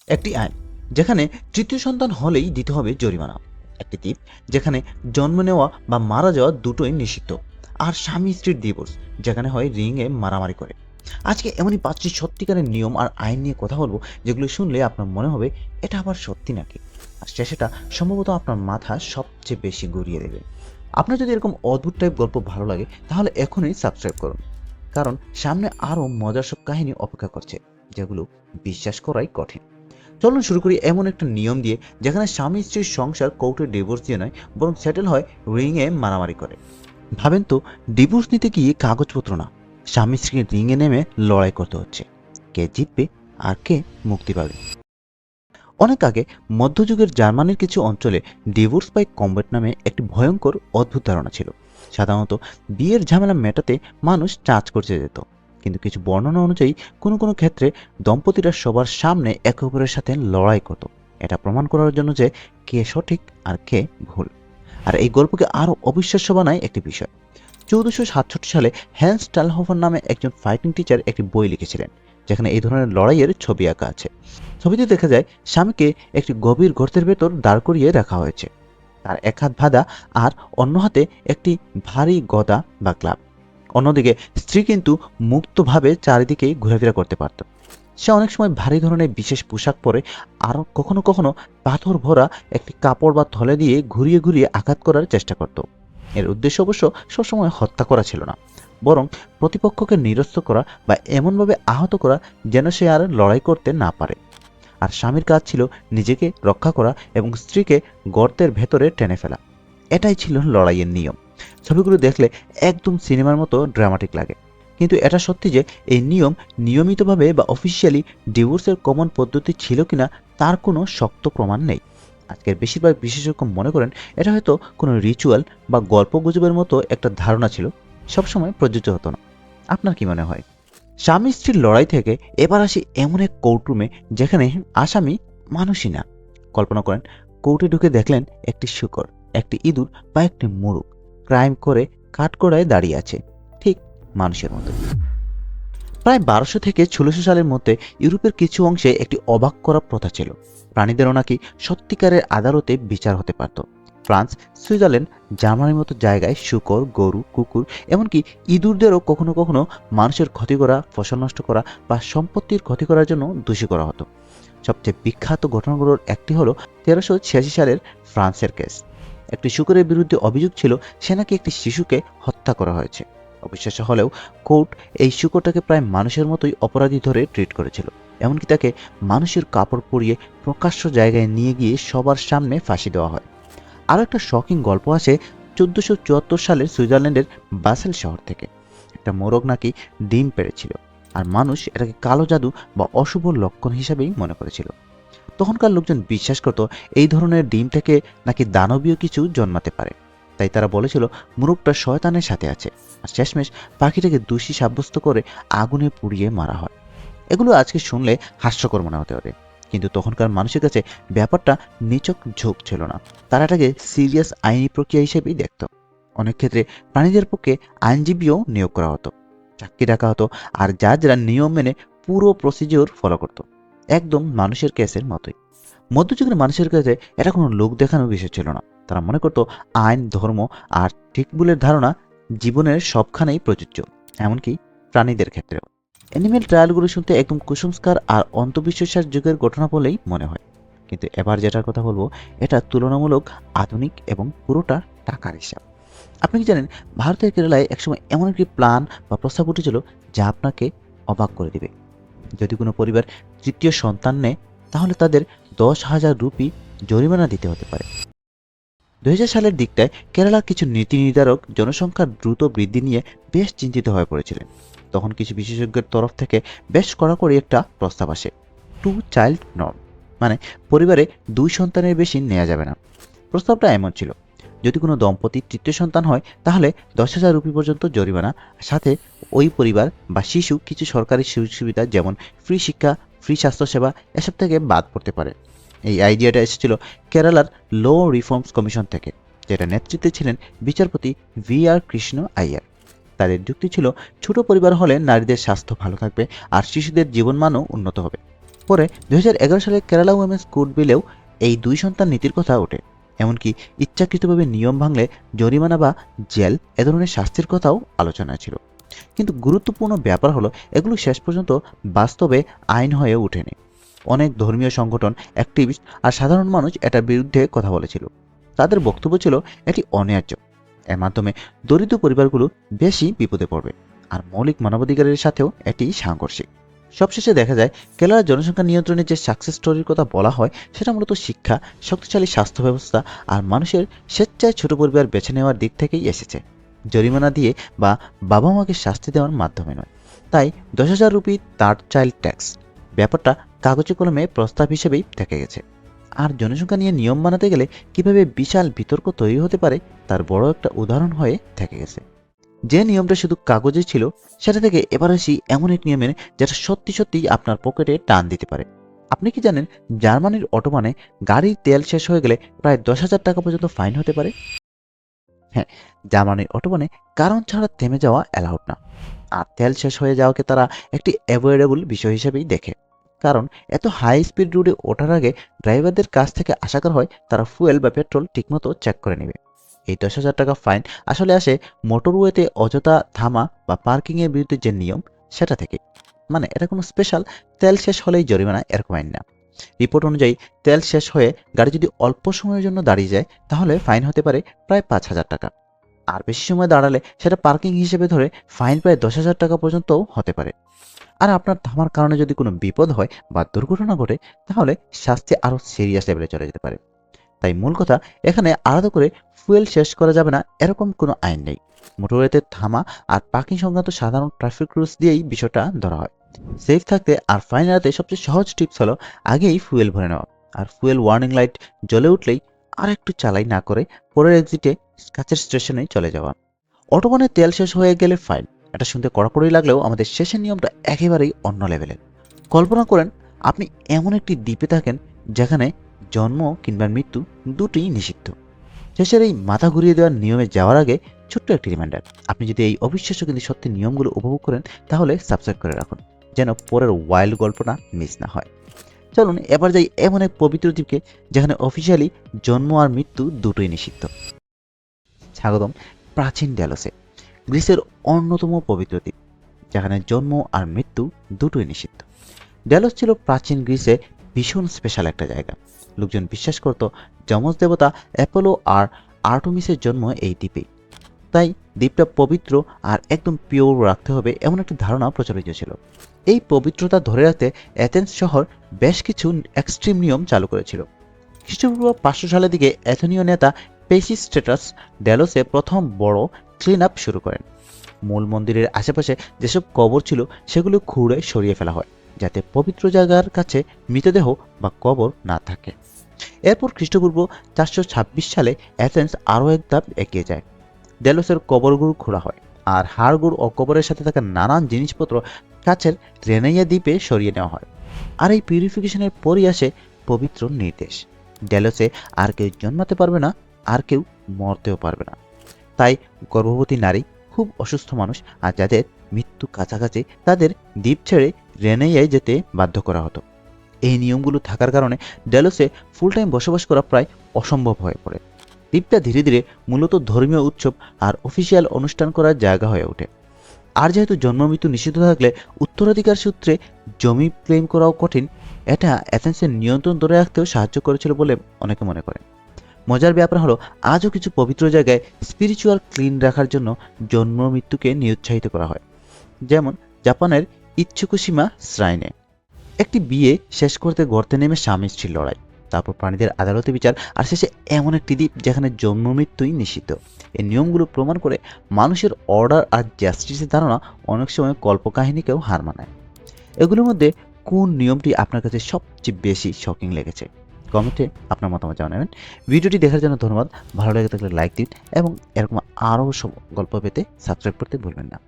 একটি আইন যেখানে তৃতীয় সন্তান হলেই দিতে হবে জরিমানা, একটি দ্বীপ যেখানে জন্ম নেওয়া বা মারা যাওয়া দুটোই নিষিদ্ধ, আর স্বামী স্ত্রীর ডিভোর্স যেখানে হয় রিংয়ে মারামারি করে। আজকে এমনই 5টি সত্যিকারের নিয়ম আর আইন নিয়ে কথা বলবো, যেগুলো শুনলে আপনার মনে হবে এটা আবার সত্যি নাকি, আর শেষেটা সম্ভবত আপনার মাথা সবচেয়ে বেশি ঘুরিয়ে দেবে। আপনার যদি এরকম অদ্ভুত টাইপ গল্প ভালো লাগে তাহলে এখনই সাবস্ক্রাইব করুন, কারণ সামনে আরও মজার সব কাহিনী অপেক্ষা করছে, যেগুলো বিশ্বাস করাই কঠিন। চলুন শুরু করি এমন একটা নিয়ম দিয়ে যেখানে স্বামী স্ত্রীর সংসার কোর্টে ডিভোর্স দিয়ে নয়, বরং সেটেল হয় রিংয়ে মারামারি করে। ভাবেন তো, ডিভোর্স নিতে গিয়ে কাগজপত্র না, স্বামী স্ত্রীকে রিংয়ে নেমে লড়াই করতে হচ্ছে, কে জিতবে আর কে মুক্তি পাবে। অনেক আগে মধ্যযুগের জার্মানির কিছু অঞ্চলে ডিভোর্স বাই কম্ব্যাট নামে একটি ভয়ঙ্কর অদ্ভুত ধারণা ছিল। সাধারণত বিয়ের ঝামেলা মেটাতে মানুষ চার্চ করতে যেত, কিন্তু কিছু বর্ণনা অনুযায়ী কোনো কোনো ক্ষেত্রে দম্পতিরা সবার সামনে একে অপরের সাথে লড়াই করত, এটা প্রমাণ করার জন্য যে কে সঠিক আর কে ভুল। আর এই গল্পকে আরও অবিশ্বাস্য বানায় একটি বিষয়। 1467 সালে হ্যান্স টালহোফার নামে একজন ফাইটিং টিচার একটি বই লিখেছিলেন, যেখানে এই ধরনের লড়াইয়ের ছবি আঁকা আছে। ছবিতে দেখা যায় স্বামীকে একটি গভীর গর্তের ভেতর দাঁড় করিয়ে রাখা হয়েছে, তার এক হাত বাঁধা আর অন্য হাতে একটি ভারী গদা বা ক্লাব। অন্যদিকে স্ত্রী কিন্তু মুক্তভাবে চারিদিকে ঘোরাফেরা করতে পারত। সে অনেক সময় ভারী ধরনের বিশেষ পোশাক পরে, আর কখনো কখনো পাথর ভরা একটি কাপড় বা থলে দিয়ে ঘুরিয়ে ঘুরিয়ে আঘাত করার চেষ্টা করত। এর উদ্দেশ্য অবশ্য সবসময় হত্যা করা ছিল না, বরং প্রতিপক্ষকে নিরস্ত করা বা এমনভাবে আহত করা যেন সে আর লড়াই করতে না পারে। আর স্বামীর কাজ ছিল নিজেকে রক্ষা করা এবং স্ত্রীকে গর্তের ভেতরে টেনে ফেলা। এটাই ছিল লড়াইয়ের নিয়ম। ছবিগুলো দেখলে একদম সিনেমার মতো ড্রামাটিক লাগে, কিন্তু এটা সত্যি যে এই নিয়ম নিয়মিতভাবে বা অফিসিয়ালি ডিভোর্সের কমন পদ্ধতি ছিল কিনা তার কোনো শক্ত প্রমাণ নেই। আজকের বেশিরভাগ বিশেষজ্ঞ মনে করেন এটা হয়তো কোনো রিচুয়াল বা গল্পগুজবের মতো একটা ধারণা ছিল, সবসময় প্রযোজ্য হতো না। আপনার কি মনে হয়? স্বামী স্ত্রীর লড়াই থেকে এবার আসি এমন এক কোর্টরুমে যেখানে আসামি মানুষই না। কল্পনা করেন, কোর্টে ঢুকে দেখলেন একটি শূকর, একটি ইঁদুর বা একটি মোরগ ক্রাইম করে কাঠগড়ায় দাঁড়িয়ে আছে, ঠিক মানুষের মতো। প্রায় 1200 থেকে 1600 সালের মধ্যে ইউরোপের কিছু অংশে একটি অবাক করা প্রথা ছিল। প্রাণীদেরও নাকি সত্যিকারের আদালতে বিচার হতে পারত। ফ্রান্স, সুইজারল্যান্ড, জার্মানির মতো জায়গায় শূকর, গরু, কুকুর, এমনকি ইঁদুরদেরও কখনো কখনো মানুষের ক্ষতি করা, ফসল নষ্ট করা বা সম্পত্তির ক্ষতি করার জন্য দোষী করা হতো। সবচেয়ে বিখ্যাত ঘটনাগুলোর একটি হলো 1386 সালের ফ্রান্সের কেস। একটি শূকরের বিরুদ্ধে অভিযোগ ছিল সে নাকি একটি শিশুকে হত্যা করা হয়েছে। অবিশ্বাস্য হলেও কোর্ট এই শূকরটাকে প্রায় মানুষের মতোই অপরাধী ধরে ট্রিট করেছিল, এমনকি তাকে মানুষের কাপড় পরিয়ে প্রকাশ্য জায়গায় নিয়ে গিয়ে সবার সামনে ফাঁসি দেওয়া হয়। আরও একটা শকিং গল্প আসে 1474 সালের সুইজারল্যান্ডের বাসেল শহর থেকে। একটা মোরগ নাকি ডিম পেড়েছিল, আর মানুষ এটাকে কালো জাদু বা অশুভ লক্ষণ হিসাবেই মনে করেছিল। তখনকার লোকজন বিশ্বাস করত এই ধরনের ডিম থেকে নাকি দানবীয় কিছু জন্মাতে পারে, তাই তারা বলেছিল মোরগটা শয়তানের সাথে আছে, আর শেষমেশ পাখিটাকে দোষী সাব্যস্ত করে আগুনে পুড়িয়ে মারা হয়। এগুলো আজকে শুনলে হাস্যকর মনে হতে পারে, কিন্তু তখনকার মানুষের কাছে ব্যাপারটা নিছক ঝোঁক ছিল না। তারা এটাকে সিরিয়াস আইনি প্রক্রিয়া হিসেবেই দেখত। অনেক ক্ষেত্রে প্রাণীদের পক্ষে আইনজীবীও নিয়োগ করা হতো, চাকরি ডাকা হতো, আর জাজরা নিয়ম মেনে পুরো প্রসিডিওর ফলো করত, একদম মানুষের কেসের মতোই। মধ্যযুগের মানুষের কাছে এটা কোনো লোক দেখানোর বিষয় ছিল না। তারা মনে করত আইন, ধর্ম আর ঠিক ভুলের ধারণা জীবনের সবখানেই প্রযোজ্য, এমনকি প্রাণীদের ক্ষেত্রেও। অ্যানিমেল ট্রায়ালগুলো শুনতে একদম কুসংস্কার আর অন্ধবিশ্বাসের যুগের ঘটনা বলেই মনে হয়, কিন্তু এবার যেটার কথা বলবো এটা তুলনামূলক আধুনিক এবং পুরোটা টাকার হিসাব। আপনি কি জানেন, ভারতের কেরালায় একসময় এমন একটি প্ল্যান বা প্রস্তাব উঠেছিল যা আপনাকে অবাক করে দিবে। যদি কোনো পরিবার তৃতীয় সন্তান নেয় তাহলে তাদের 10,000 রুপি জরিমানা দিতে হতে পারে। 2000 সালের দিকটায় কেরালার কিছু নীতি নির্ধারক জনসংখ্যার দ্রুত বৃদ্ধি নিয়ে বেশ চিন্তিত হয়ে পড়েছিলেন। তখন কিছু বিশেষজ্ঞের তরফ থেকে বেশ কড়াকড়ি একটা প্রস্তাব আসে, 2 চাইল্ড নর্ম, মানে পরিবারে 2 সন্তানের বেশি নেওয়া যাবে না। প্রস্তাবটা এমন ছিল, যদি কোনো দম্পতির তৃতীয় সন্তান হয় তাহলে 10,000 রুপি পর্যন্ত জরিমানা, সাথে ওই পরিবার বা শিশু কিছু সরকারি সুযোগ সুবিধা যেমন ফ্রি শিক্ষা, ফ্রি স্বাস্থ্যসেবা এসব থেকে বাদ পড়তে পারে। এই আইডিয়াটা এসেছিল কেরালার ল রিফর্মস কমিশন থেকে, যেটা নেতৃত্বে ছিলেন বিচারপতি VR কৃষ্ণ আইয়ার। তাদের যুক্তি ছিল ছোট পরিবার হলে নারীদের স্বাস্থ্য ভালো থাকবে আর শিশুদের জীবনমানও উন্নত হবে। পরে 2011 সালে কেরালা উইমেন্স কোড বিলেও এই 2 সন্তান নীতির কথা ওঠে। এমনকি ইচ্ছাকৃতভাবে নিয়ম ভাঙলে জরিমানা বা জেল এ ধরনের শাস্তির কথাও আলোচনায় ছিল। কিন্তু গুরুত্বপূর্ণ ব্যাপার হলো এগুলো শেষ পর্যন্ত বাস্তবে আইন হয়ে ওঠেনি। অনেক ধর্মীয় সংগঠন, অ্যাক্টিভিস্ট আর সাধারণ মানুষ এটার বিরুদ্ধে কথা বলেছিল। তাদের বক্তব্য ছিল এটি অন্যায্য। এর মাধ্যমে দরিদ্র পরিবারগুলো বেশি বিপদে পড়বে, আর মৌলিক মানবাধিকারের সাথেও এটি সাংঘর্ষিক। সবশেষে দেখা যায় কেরালার জনসংখ্যা নিয়ন্ত্রণের যে সাকসেস স্টোরির কথা বলা হয় সেটা মূলত শিক্ষা, শক্তিশালী স্বাস্থ্য ব্যবস্থা আর মানুষের স্বেচ্ছায় ছোট পরিবার বেছে নেওয়ার দিক থেকেই এসেছে, জরিমানা দিয়ে বা বাবা মাকে শাস্তি দেওয়ার মাধ্যমে নয়। তাই 10,000 রুপি থার্ড চাইল্ড ট্যাক্স ব্যাপারটা কাগজে কলমে প্রস্তাব হিসেবেই থেকে গেছে। আর জনসংখ্যা নিয়ে নিয়ম বানাতে গেলে কিভাবে বিশাল বিতর্ক তৈরি হতে পারে তার বড় একটা উদাহরণ হয়ে থেকে গেছে। যে নিয়মটা শুধু কাগজে ছিল সেটা থেকে এবার আসি এমন এক নিয়মের যেটা সত্যি সত্যি আপনার পকেটে টান দিতে পারে। আপনি কি জানেন জার্মানির অটোবানে গাড়ির তেল শেষ হয়ে গেলে প্রায় 10,000 টাকা পর্যন্ত ফাইন হতে পারে? হ্যাঁ, জার্মানির অটোবানে কারণ ছাড়া থেমে যাওয়া অ্যালাউড না। আর তেল শেষ হয়ে যাওয়াকে তারা একটি অ্যাভয়েডেবল বিষয় হিসেবেই দেখে। কারণ এত হাই স্পিড রোডে ওঠার আগে ড্রাইভারদের কাছ থেকে আশা করা হয় তারা ফুয়েল বা পেট্রোল ঠিকমতো চেক করে নেবে। এই 10,000 টাকা ফাইন আসলে আসে মোটরওয়েতে অযথা থামা বা পার্কিংয়ের বিরুদ্ধে যে নিয়ম সেটা থেকে। মানে এটা কোনো স্পেশাল তেল শেষ হলেই জরিমানা এরকম আইন না। রিপোর্ট অনুযায়ী তেল শেষ হয়ে গাড়ি যদি অল্প সময়ের জন্য দাঁড়িয়ে যায় তাহলে ফাইন হতে পারে প্রায় 5,000 টাকা। আর বেশি সময় দাঁড়ালে সেটা পার্কিং হিসেবে ধরে ফাইন প্রায় 10,000 টাকা পর্যন্তও হতে পারে। আর আপনার থামার কারণে যদি কোনো বিপদ হয় বা দুর্ঘটনা ঘটে তাহলে শাস্তি আরও সিরিয়াস লেভেলে চলে যেতে পারে। তাই মূল কথা, এখানে আলাদা করে ফুয়েল শেষ করা যাবে না এরকম কোনো আইন নেই। মোটরওয়েতে থামা আর পার্কিং সংক্রান্ত সাধারণ ট্রাফিক রুলস দিয়েই বিষয়টা ধরা হয়। সেফ থাকতে আর ফাইন এড়াতে সবচেয়ে সহজ টিপস হলো আগেই ফুয়েল ভরে নেওয়া। আর ফুয়েল ওয়ার্নিং লাইট জ্বলে উঠলেই আর একটু চালাই না করে পরের এক্সিটে কাছের স্টেশনে চলে যাওয়া। অটোবানে তেল শেষ হয়ে গেলে ফাইন, এটা শুনতে কড়াকড়ি লাগলেও আমাদের শেষের নিয়মটা একেবারেই অন্য লেভেলের। কল্পনা করেন আপনি এমন একটি দ্বীপে থাকেন যেখানে জন্ম কিংবা মৃত্যু দুটোই নিষিদ্ধ। শেষের এই মাথা ঘুরিয়ে দেওয়ার নিয়মে যাওয়ার আগে ছোট্ট একটি রিমাইন্ডার, আপনি যদি এই অবিশ্বাস্য কিন্তু সত্যি নিয়মগুলো উপভোগ করেন তাহলে সাবস্ক্রাইব করে রাখুন, যেন পরের ওয়াইল্ড গল্পটা মিস না হয়। চলুন এবার যাই এমন এক পবিত্র দ্বীপে যেখানে অফিসিয়ালি জন্ম আর মৃত্যু দুটোই নিষিদ্ধ। স্বাগতম প্রাচীন ডেলসে, গ্রিসের অন্যতম পবিত্র দ্বীপ যেখানে জন্ম আর মৃত্যু দুটোই নিষিদ্ধ। ডেলস ছিল প্রাচীন গ্রিসে ভীষণ স্পেশাল একটা জায়গা। লোকজন বিশ্বাস করত যমজ দেবতা অ্যাপোলো আর আর্টেমিসের জন্ম এই দ্বীপেই। তাই দ্বীপটা পবিত্র আর একদম পিওর রাখতে হবে এমন একটি ধারণা প্রচলিত ছিল। এই পবিত্রতা ধরে রাখতে অ্যাথেন্স শহর বেশ কিছু এক্সট্রিম নিয়ম চালু করেছিল। খ্রিস্টপূর্ব 500 সালের দিকে অ্যাথেনীয় নেতা পেসিস্ট্রেটাস ডেলসে প্রথম বড় ক্লিন আপ শুরু করেন। মূল মন্দিরের আশেপাশে যেসব কবর ছিল সেগুলো খুঁড়ে সরিয়ে ফেলা হয়, যাতে পবিত্র জায়গার কাছে মৃতদেহ বা কবর না থাকে। এরপর খ্রিস্টপূর্ব 426 সালে অ্যাথেন্স আরও এক ধাপ এগিয়ে যায়। ডেলসের কবরগুলো খোঁড়া হয় আর হাড়গুড় ও কবরের সাথে থাকা নানান জিনিসপত্র কাছের রেনাইয়া দ্বীপে সরিয়ে নেওয়া হয়। আর এই পিউরিফিকেশনের পরই আসে পবিত্র নির্দেশ, ডেলসে আর কেউ জন্মাতে পারবে না, আর কেউ মরতেও পারবে না। তাই গর্ভবতী নারী, খুব অসুস্থ মানুষ আর যাদের মৃত্যু কাছাকাছি তাদের দ্বীপ ছেড়ে রেনাইয়ায় যেতে বাধ্য করা হতো। এই নিয়মগুলো থাকার কারণে ডেলসে ফুল টাইম বসবাস করা প্রায় অসম্ভব হয়ে পড়ে। দ্বীপটা ধীরে ধীরে মূলত ধর্মীয় উৎসব আর অফিসিয়াল অনুষ্ঠান করার জায়গা হয়ে ওঠে। আর যেহেতু জন্ম মৃত্যু নিষিদ্ধ থাকলে উত্তরাধিকার সূত্রে জমি ক্লেম করাও কঠিন, এটা অ্যাথেন্সের নিয়ন্ত্রণ ধরে রাখতেও সাহায্য করেছিল বলে অনেকে মনে করেন। মজার ব্যাপার হলো আজও কিছু পবিত্র জায়গায় স্পিরিচুয়াল ক্লিন রাখার জন্য জন্ম মৃত্যুকে নিরুৎসাহিত করা হয়। যেমন জাপানের ইচ্ছুকুশিমা শ্রাইনে একটি বিয়ে শেষ করতে গর্তে নেমে স্বামী স্ত্রীর লড়াই, তারপর প্রাণীদের আদালতে বিচার, আর শেষে এমন একটি দ্বীপ যেখানে জন্ম মৃত্যুই নিষিদ্ধ। এই নিয়মগুলো প্রমাণ করে মানুষের অর্ডার আর জাস্টিসের ধারণা অনেক সময় কল্পকাহিনীকেও হার মানায়। এগুলোর মধ্যে কোন নিয়মটি আপনার কাছে সবচেয়ে বেশি শকিং লেগেছে? কমেন্টে আপনার মতামত জানাবেন। ভিডিওটি দেখার জন্য ধন্যবাদ। ভালো লেগে থাকলে লাইক দিন এবং এরকম আরও সব গল্প পেতে সাবস্ক্রাইব করতে ভুলবেন না।